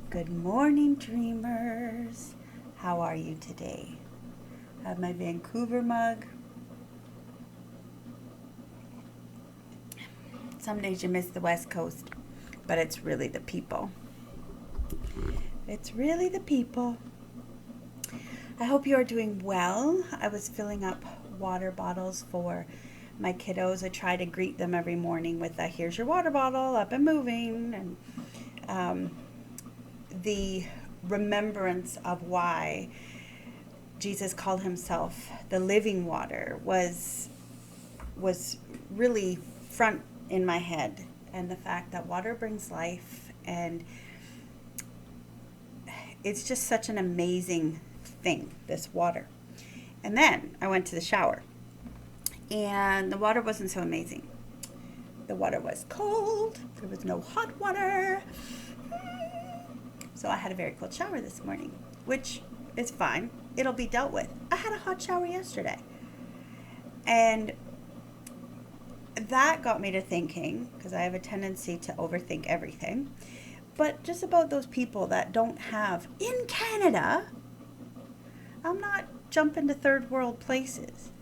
Good morning, dreamers. How are you today? I have my Vancouver mug. Some days you miss the West Coast, but it's really the people. It's really the people. I hope you are doing well. I was filling up water bottles for my kiddos. I try to greet them every morning with a "here's your water bottle, up and moving," and the remembrance of why Jesus called himself the living water was really front in my head, and the fact that water brings life, and it's just such an amazing thing, this water. And then I went to the shower, and the water wasn't so amazing. The water was cold. There was no hot water. So I had a very cold shower this morning, which is fine. It'll be dealt with. I had a hot shower yesterday. And that got me to thinking, because I have a tendency to overthink everything, but just about those people that don't have, in Canada, I'm not jumping to third world places,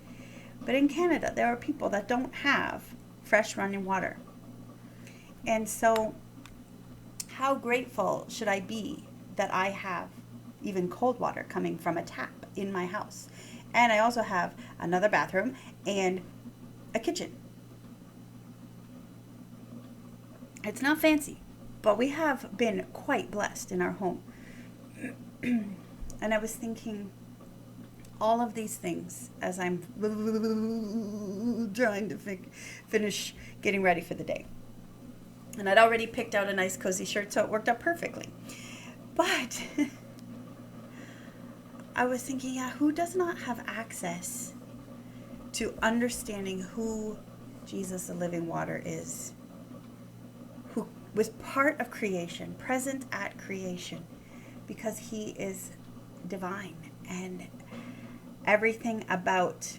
but in Canada, there are people that don't have fresh running water. And so, how grateful should I be that I have even cold water coming from a tap in my house? And I also have another bathroom and a kitchen. It's not fancy, but we have been quite blessed in our home. And I was thinking all of these things as I'm trying to finish getting ready for the day. And I'd already picked out a nice cozy shirt, so it worked out perfectly. But I was thinking, yeah, who does not have access to understanding who Jesus, the living water, is? Who was part of creation, present at creation, because he is divine, and everything about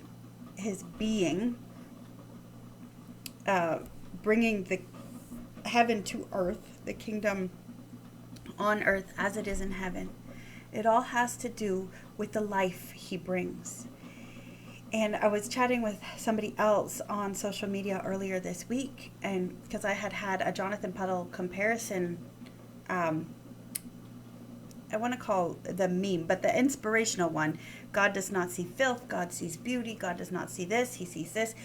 his being, bringing the heaven to earth, the kingdom on earth as it is in heaven. It all has to do with the life he brings. And I was chatting with somebody else on social media earlier this week, and because I had a Jonathan Puddle comparison, I want to call the meme, but the inspirational one. God does not see filth, God sees beauty. God does not see this, he sees this.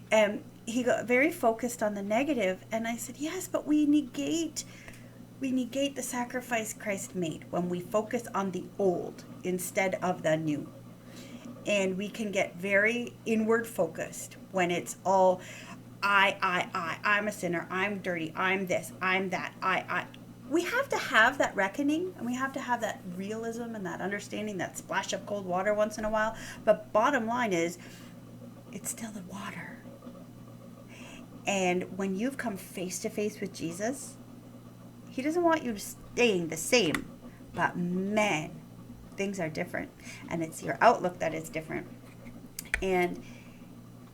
And he got very focused on the negative, and I said, yes, but we negate the sacrifice Christ made when we focus on the old instead of the new. And we can get very inward focused when it's all I'm a sinner, I'm dirty, I'm this, I'm that, I. We have to have that reckoning, and we have to have that realism and that understanding, that splash of cold water once in a while. But bottom line is, it's still the water. And when you've come face to face with Jesus, he doesn't want you staying the same. But man, things are different. And it's your outlook that is different. And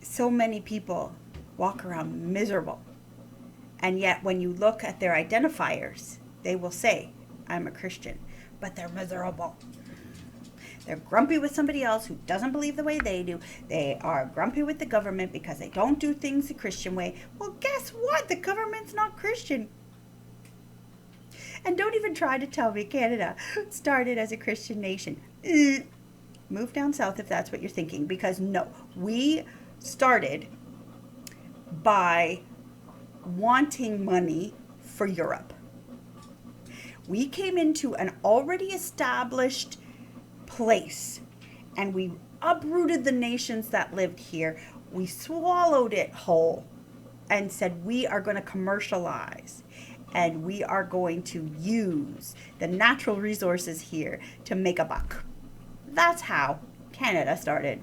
so many people walk around miserable. And yet when you look at their identifiers, they will say, I'm a Christian. But they're miserable. They're grumpy with somebody else who doesn't believe the way they do. They are grumpy with the government because they don't do things the Christian way. Well, guess what? The government's not Christian. And don't even try to tell me Canada started as a Christian nation. Move down south if that's what you're thinking, because no, we started by wanting money for Europe. We came into an already established place, and we uprooted the nations that lived here. We swallowed it whole and said, we are going to commercialize, and we are going to use the natural resources here to make a buck. That's how Canada started.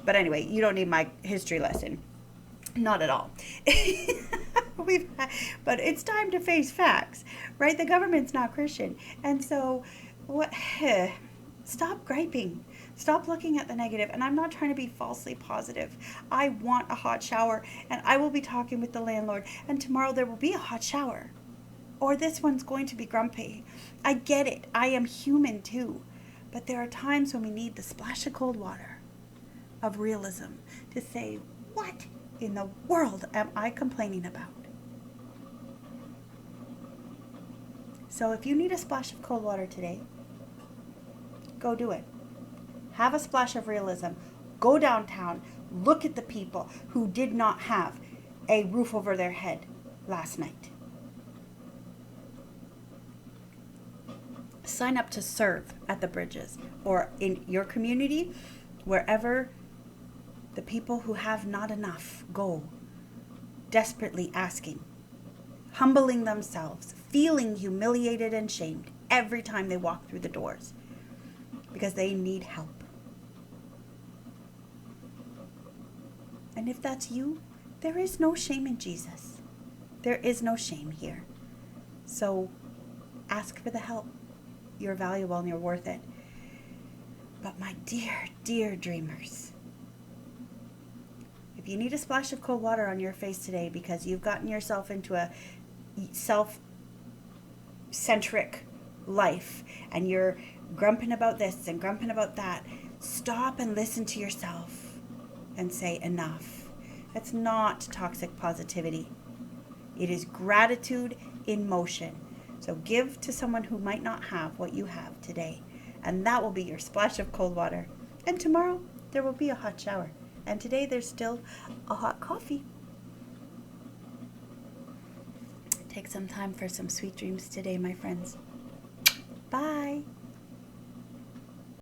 But anyway, you don't need my history lesson. Not at all. But it's time to face facts, right? The government's not Christian. And so, what? Stop griping. Stop looking at the negative. And I'm not trying to be falsely positive. I want a hot shower, and I will be talking with the landlord, and tomorrow there will be a hot shower. Or this one's going to be grumpy. I get it. I am human too. But there are times when we need the splash of cold water of realism to say, what in the world am I complaining about? So if you need a splash of cold water today, go do it. Have a splash of realism. Go downtown. Look at the people who did not have a roof over their head last night. Sign up to serve at the bridges or in your community, wherever the people who have not enough go, desperately asking, humbling themselves, feeling humiliated and shamed every time they walk through the doors because they need help. And if that's you, there is no shame in Jesus. There is no shame here. So ask for the help. You're valuable and you're worth it. But my dear, dear dreamers, if you need a splash of cold water on your face today because you've gotten yourself into a self-centric life and you're grumping about this and grumping about that, stop and listen to yourself and say enough. That's not toxic positivity. It is gratitude in motion. So give to someone who might not have what you have today, and that will be your splash of cold water. And tomorrow there will be a hot shower. And today there's still a hot coffee. Take some time for some sweet dreams today, my friends. Bye.